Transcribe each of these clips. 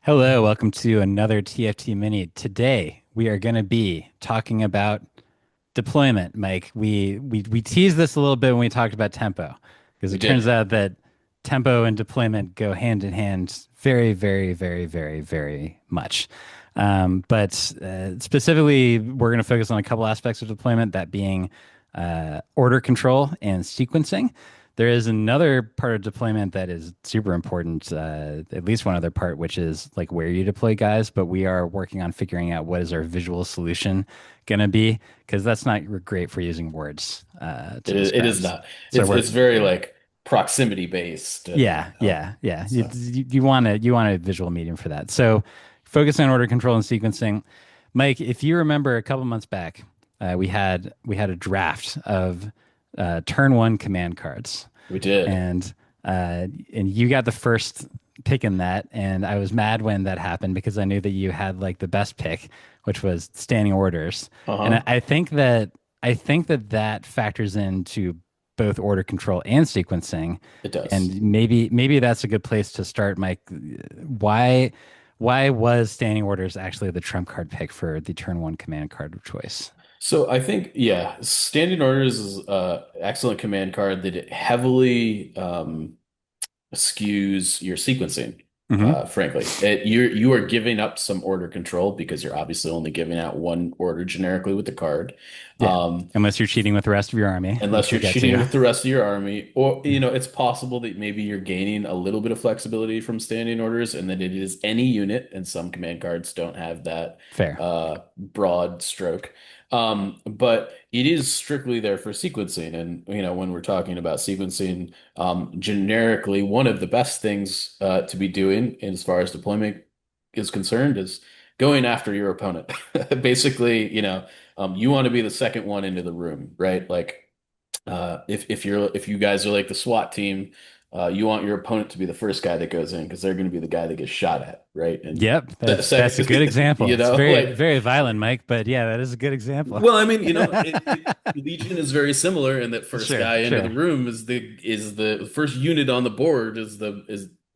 Hello, welcome to another TFT Mini. Today we are going to be talking about deployment, Mike. We teased this a little bit when we talked about tempo, because We it turns did. out that tempo and deployment go hand in hand very, very, very, very, very much. But specifically, we're going to focus on a couple aspects of deployment, that being order control and sequencing. There is another part of deployment that is super important, at least one other part, which is like where you deploy guys. But we are working on figuring out what is our visual solution going to be, because that's not great for using words to It describe. is not. So It's we're, very like proximity based yeah, yeah, yeah. You, so you want a visual medium for that. So focus on order control and sequencing. Mike, if you remember a couple months back, we had a draft of turn one command cards, we did. and and you got the first pick in that, and I was mad when that happened because I knew that you had like the best pick, which was standing orders, and Uh-huh. I think that factors into both order control and sequencing, It does. and maybe that's a good place to start, Mike. Why why was standing orders actually the trump card pick for the turn one command card of choice? So I think, yeah, standing orders is excellent command card that it heavily skews your sequencing. Hmm. Frankly, you are giving up some order control because you're obviously only giving out one order generically with the card. Yeah, Um, unless you're cheating with the rest of your army, Unless which we'll you're get cheating to. with the rest of your army, or it's possible that maybe you're gaining a little bit of flexibility from standing orders, and that it is any unit, and some command cards don't have that Fair. broad stroke. But it is strictly there for sequencing, and when we're talking about sequencing, generically, one of the best things to be doing as far as deployment is concerned is going after your opponent. Basically, you want to be the second one into the room, right? Like if you guys are like the SWAT team, you want your opponent to be the first guy that goes in because they're going to be the guy that gets shot at, right? And Yep, that's a second, good example. It's very like, very violent, Mike, but yeah, that is a good example. well, I mean, Legion is very similar in that first Sure, guy into the sure. room is the first unit on the board is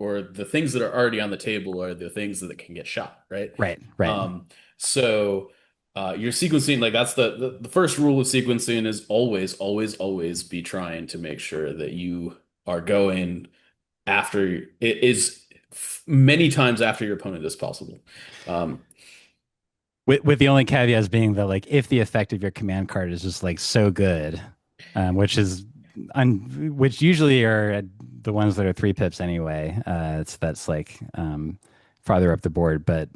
or the things that are already on the table are the things that can get shot, right? Right, right. So you're sequencing, like that's the first rule of sequencing is always, always, always be trying to make sure that you are going after it is many times after your opponent as possible. Um, With the only caveats being that like if the effect of your command card is just like so good, which usually are the ones that are three pips anyway. That's like farther up the board, but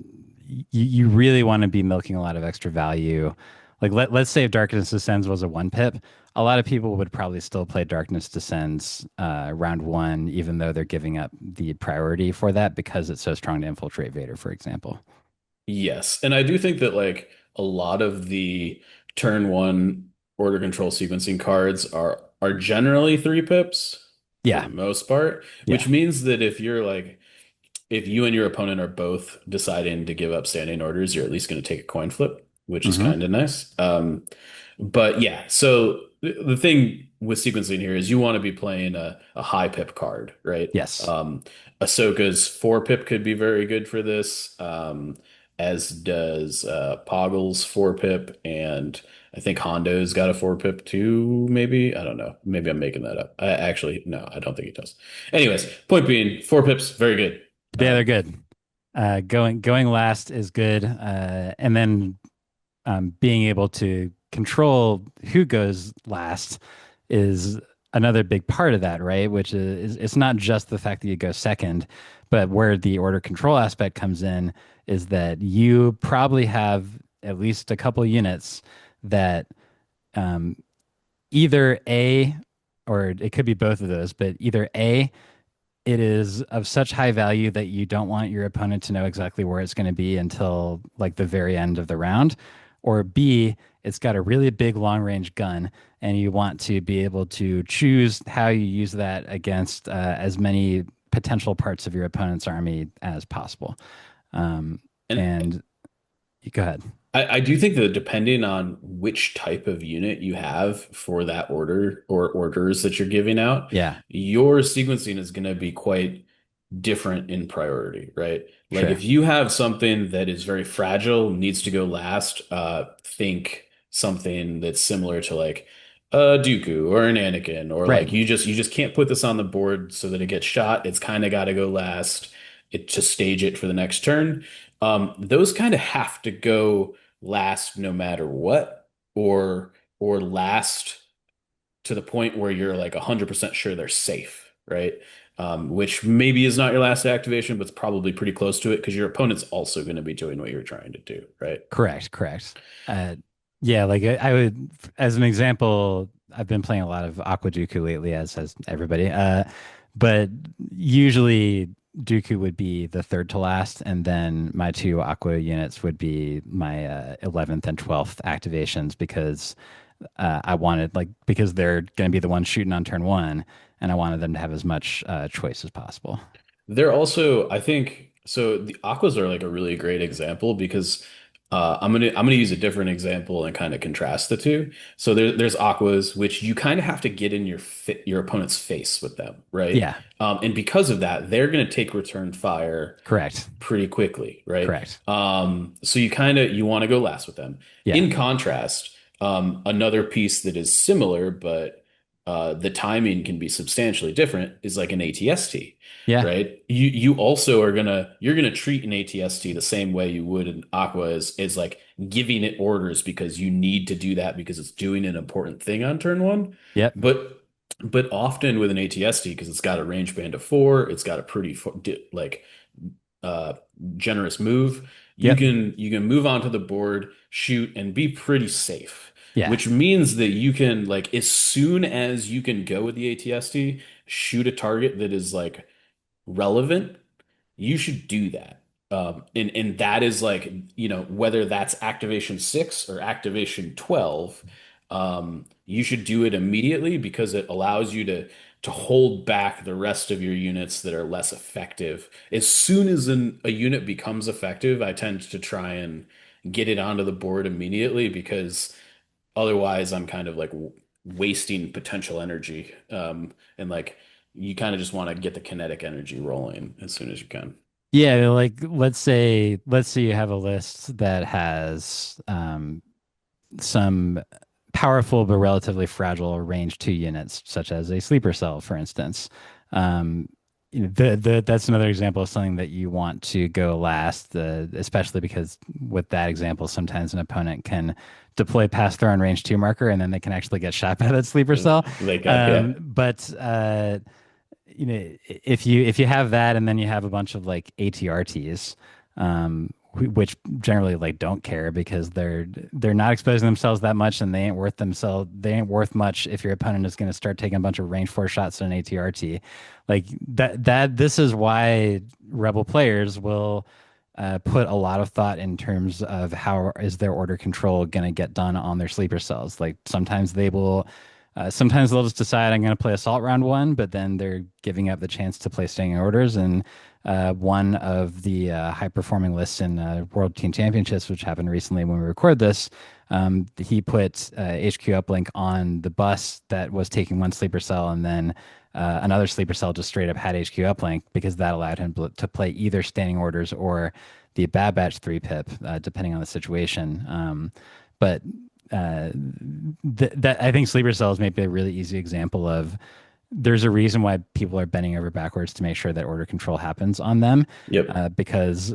you really want to be milking a lot of extra value. Like let's say if Darkness Descends was a one pip, a lot of people would probably still play Darkness Descends round one, even though they're giving up the priority for that because it's so strong to infiltrate Vader, for example. yes, and I do think that like a lot of the turn one order control sequencing cards are generally three pips for Yeah, the most part, yeah. which means that if you and your opponent are both deciding to give up standing orders, you're at least going to take a coin flip, which is Hmm. kind of nice. But yeah, so the thing with sequencing here is you want to be playing a high pip card, right? Yes. Ahsoka's 4 pip could be very good for this, as does Poggle's 4 pip, and I think Hondo's got a 4 pip too, maybe. I don't know. Maybe I'm making that up. Actually, no, I don't think it does. Anyways, point being, 4 pips, very good. Yeah, they're good. Going last is good, and then being able to control who goes last is another big part of that, right? Which is it's not just the fact that you go second, but where the order control aspect comes in is that you probably have at least a couple units that um, either A, or it could be both of those, but either A, it is of such high value that you don't want your opponent to know exactly where it's going to be until like the very end of the round. Or B, it's got a really big long range gun and you want to be able to choose how you use that against as many potential parts of your opponent's army as possible. Um, And and you go ahead. I do think that depending on which type of unit you have for that order or orders that you're giving out, Yeah. your sequencing is going to be quite different in priority, right? Like Sure. if you have something that is very fragile, needs to go last, think something that's similar to like a Dooku or an Anakin, or Right. like you just can't put this on the board so that it gets shot. It's kind of got to go last. It to stage it for the next turn. Those kind of have to go last no matter what, or last to the point where you're like 100% sure they're safe, right? Which maybe is not your last activation, but it's probably pretty close to it because your opponent's also going to be doing what you're trying to do, right? Correct. Correct. Uh, yeah, like I would, as an example, I've been playing a lot of Aqua Dooku lately, as has everybody. But usually Dooku would be the third to last, and then my two Aqua units would be my 11th and 12th activations because I wanted because they're going to be the ones shooting on turn one, and I wanted them to have as much choice as possible. They're also, I think, so the aquas are like a really great example because I'm gonna use a different example and kind of contrast the two. So there's aquas which you kind of have to get in your opponent's face with them, right? Yeah, And because of that, they're gonna take return fire correct. pretty quickly, right? Correct. So you want to go last with them. Yeah. In contrast, another piece that is similar, but the timing can be substantially different is like an ATST, Yeah. right? You also you're gonna treat an ATST the same way you would an Aqua is like giving it orders because you need to do that because it's doing an important thing on turn one. Yep. But often with an ATST, because it's got a range band of 4, it's got a pretty like uh generous move. You Yep. can move onto the board, shoot, and be pretty safe. Yeah. Which means that you can like as soon as you can go with the ATST, shoot a target that is like relevant, you should do that. And that is like, whether that's activation 6 or activation 12, you should do it immediately because it allows you to hold back the rest of your units that are less effective. As soon as a unit becomes effective, I tend to try and get it onto the board immediately because otherwise I'm kind of like wasting potential energy. And like you kind of just want to get the kinetic energy rolling as soon as you can. Yeah, like let's say you have a list that has some powerful but relatively fragile range 2 units, such as a sleeper cell, for instance. Um, that's another example of something that you want to go last, especially because with that example, sometimes an opponent can deploy past their own range 2 marker and then they can actually get shot by that sleeper cell. They can, yeah. But if you have that and then you have a bunch of like ATRTs, which generally like don't care because they're not exposing themselves that much and they ain't worth much if your opponent is going to start taking a bunch of range 4 shots at an ATRT. Like this is why rebel players will put a lot of thought in terms of how is their order control going to get done on their sleeper cells. Like sometimes they'll just decide I'm going to play assault round one, but then they're giving up the chance to play standing orders. And one of the high performing lists in World Team Championships, which happened recently when we record this, he put HQ uplink on the bus that was taking one sleeper cell, and then another sleeper cell just straight up had HQ uplink because that allowed him to play either standing orders or the Bad Batch 3 pip, depending on the situation. But that I think sleeper cells may be a really easy example of there's a reason why people are bending over backwards to make sure that order control happens on them, Yep. because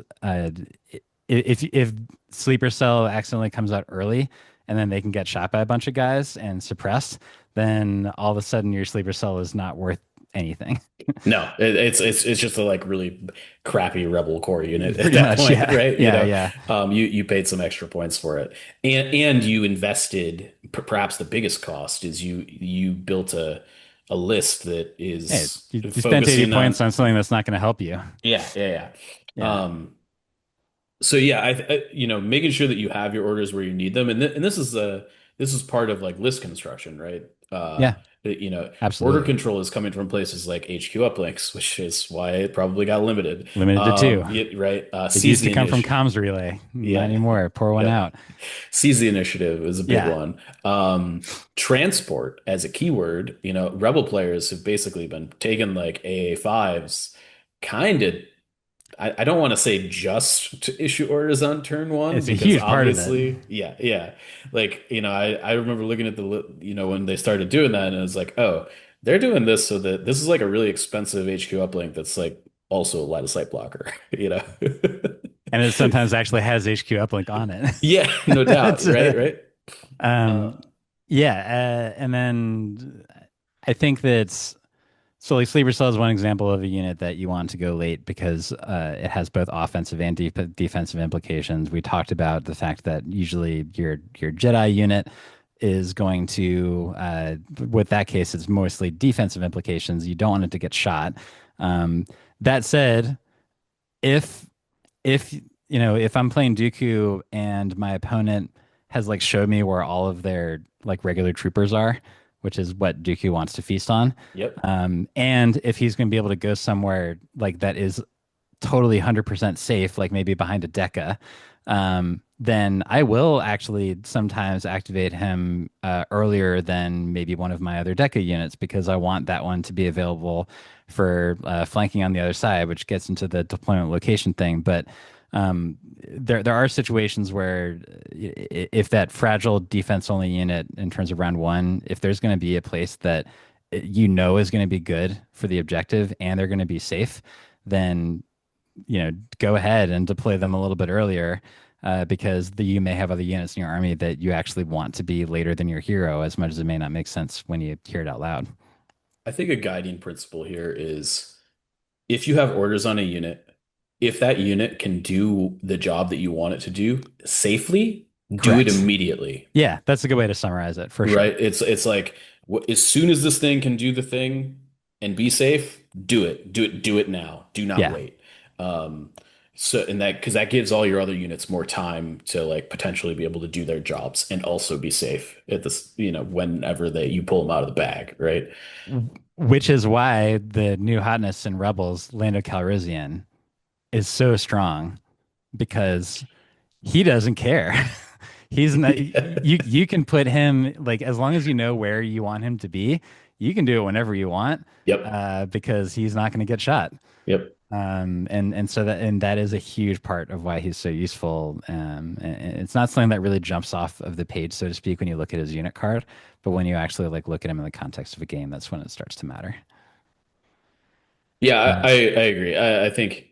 if sleeper cell accidentally comes out early and then they can get shot by a bunch of guys and suppressed, then all of a sudden your sleeper cell is not worth anything. No, it's just a like really crappy rebel core unit at Pretty that much, point, yeah, right? yeah, yeah. You paid some extra points for it, and you invested. Perhaps the biggest cost is you built a list that Hey, is you spent 80 focusing points on. on something that's not going to help you. Yeah, yeah, yeah. Yeah, So yeah, making sure that you have your orders where you need them, and this is part of like list construction, right? yeah, You know, order absolutely. control is coming from places like HQ uplinks, which is why it probably got limited. Limited to two. Yeah, right. It Seize used to the come from initiative. comms relay. Not Yeah, anymore. Pour one yeah. out. Seize the initiative is a big Yeah. one. Transport as a keyword, rebel players have basically been taking like AA5s kind of I don't want to say just to issue orders on turn one It's a because huge part of it. obviously, yeah. Like, I remember looking at when they started doing that and it was like, oh, they're doing this so that this is like a really expensive HQ uplink that's like also a line of sight blocker, you know? And it sometimes actually has HQ uplink on it. Yeah, no doubt, It's, right? Uh, um, yeah, and then I think that's so like Sleeper Cell is one example of a unit that you want to go late because it has both offensive and defensive implications. We talked about the fact that usually your Jedi unit is going to, with that case, it's mostly defensive implications. You don't want it to get shot. Um, that said, if if if I'm playing Dooku and my opponent has like showed me where all of their like regular troopers are, which is what Dooku wants to feast on, yep. and if he's going to be able to go somewhere like that is totally 100% safe, like maybe behind a Deca, then I will actually sometimes activate him earlier than maybe one of my other Deca units because I want that one to be available for flanking on the other side, which gets into the deployment location thing. But there are situations where if that fragile defense only unit in terms of round one, if there's going to be a place that is going to be good for the objective and they're going to be safe, then go ahead and deploy them a little bit earlier because you may have other units in your army that you actually want to be later than your hero, as much as it may not make sense when you hear it out loud. I think a guiding principle here is if you have orders on a unit, if that unit can do the job that you want it to do safely, do it Correct. immediately. Yeah, that's a good way to summarize it for sure. Right? It's like as soon as this thing can do the thing and be safe, do it. Do it now. Do not Yeah. wait. Um, so and that because that gives all your other units more time to like potentially be able to do their jobs and also be safe at this, whenever you pull them out of the bag, right? Which is why the new hotness in Rebels, Lando Calrissian, is so strong because he doesn't care. He's not you can put him like as long as you know where you want him to be, you can do it whenever you want Yep. because he's not going to get shot. Yep. And that is a huge part of why he's so useful. And it's not something that really jumps off of the page, so to speak, when you look at his unit card, but when you actually like look at him in the context of a game, that's when it starts to matter. Yeah, Uh, I agree. I think,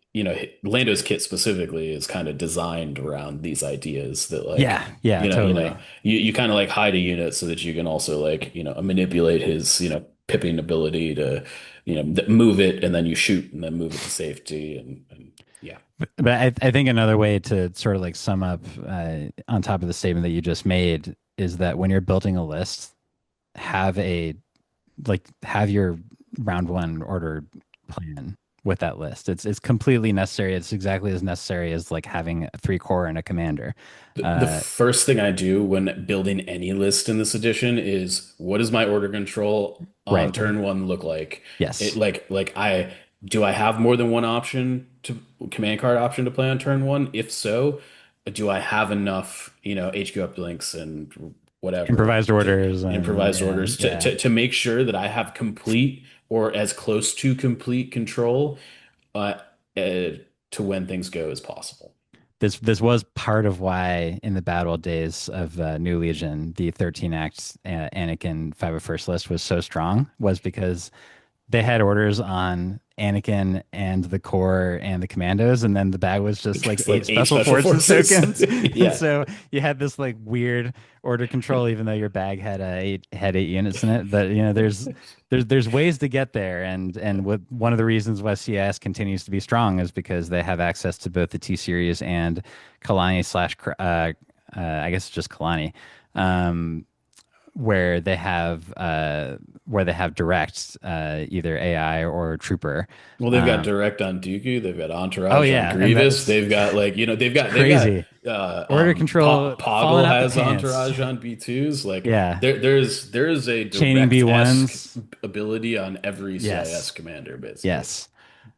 Lando's kit specifically is kind of designed around these ideas that like, yeah, yeah, totally. you kind of like hide a unit so that you can also like, manipulate his, pipping ability to, move it and then you shoot and then move it to safety and yeah. But I think another way to sort of like sum up on top of the statement that you just made is that when you're building a list, have a have your round one order plan with that list. It's completely necessary. It's exactly as necessary as like having a three core and a commander. The Uh, first thing I do when building any list in this edition is what does my order control on right. turn one look like? It Yes. like I do I have more than one option to command card option to play on turn one? If so, do I have enough, HQ uplinks and whatever Improvised to orders improvised orders and yeah. to make sure that I have complete or as close to complete control uh, uh, to when things go as possible. This was part of why in the battle days of New Legion, the 13 act Anakin 501st list was so strong was because they had orders on Anakin and the core and the commandos, and then the bag was just like It's eight like eight special special forces forces. tokens. And Yeah. so you had this like weird order control, even though your bag had eight units in it. But there's ways to get there, and what one of the reasons why CIS continues to be strong is because they have access to both the T series and Kalani slash I guess it's just Kalani. Um, where they have direct either AI or trooper. Well, they've got Um, direct on Dooku, they've got oh Entourage on yeah, and Grievous, that's they've got like, it's crazy. Order control falling Poggle out the has pants. Entourage on B2s. Like Yeah, there's a chaining B direct-esque ones. ability on every CIS Yes, commander, basically. yes.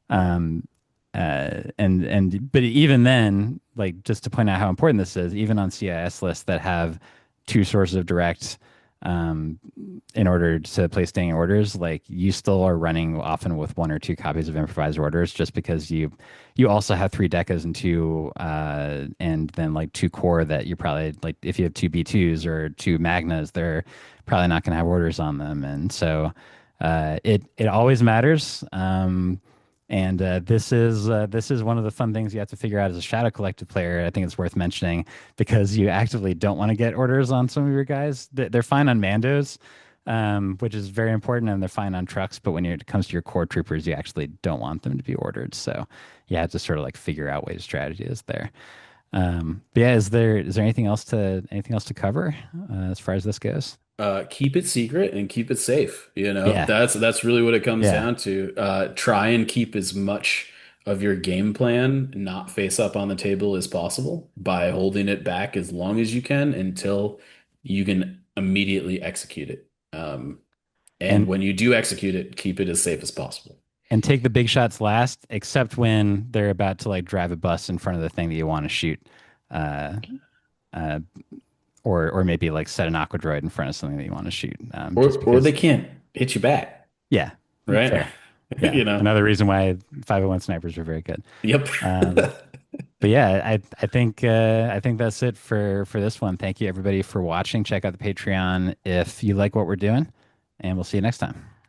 Um, but even then, like just to point out how important this is, even on CIS lists that have two sources of direct, um, in order to place standing orders, like you still are running often with one or two copies of improvised orders, just because you also have three decas and two and then like two core that you probably like if you have two B2s or two Magnas, they're probably not going to have orders on them, and so it always matters. And this is one of the fun things you have to figure out as a Shadow Collective player. I think it's worth mentioning because you actively don't want to get orders on some of your guys. They're fine on Mandos, which is very important, and they're fine on trucks. But when it comes to your core troopers, you actually don't want them to be ordered. So you have to sort of like figure out what your strategy is there. But yeah, is there anything else to cover as far as this goes? Keep it secret and keep it safe. You know, Yeah, that's really what it comes yeah, down to. Try and keep as much of your game plan not face up on the table as possible by holding it back as long as you can until you can immediately execute it. And and when you do execute it, keep it as safe as possible. and take the big shots last, except when they're about to like drive a bus in front of the thing that you want to shoot. Uh, uh, or maybe like set an aqua droid in front of something that you want to shoot. Just Or they because, can't hit you back, yeah, right? fair. Yeah, You know. another reason why 501 snipers are very good. Yep. Um, but yeah, I think that's it for this one. Thank you everybody for watching. Check out the Patreon if you like what we're doing, and we'll see you next time.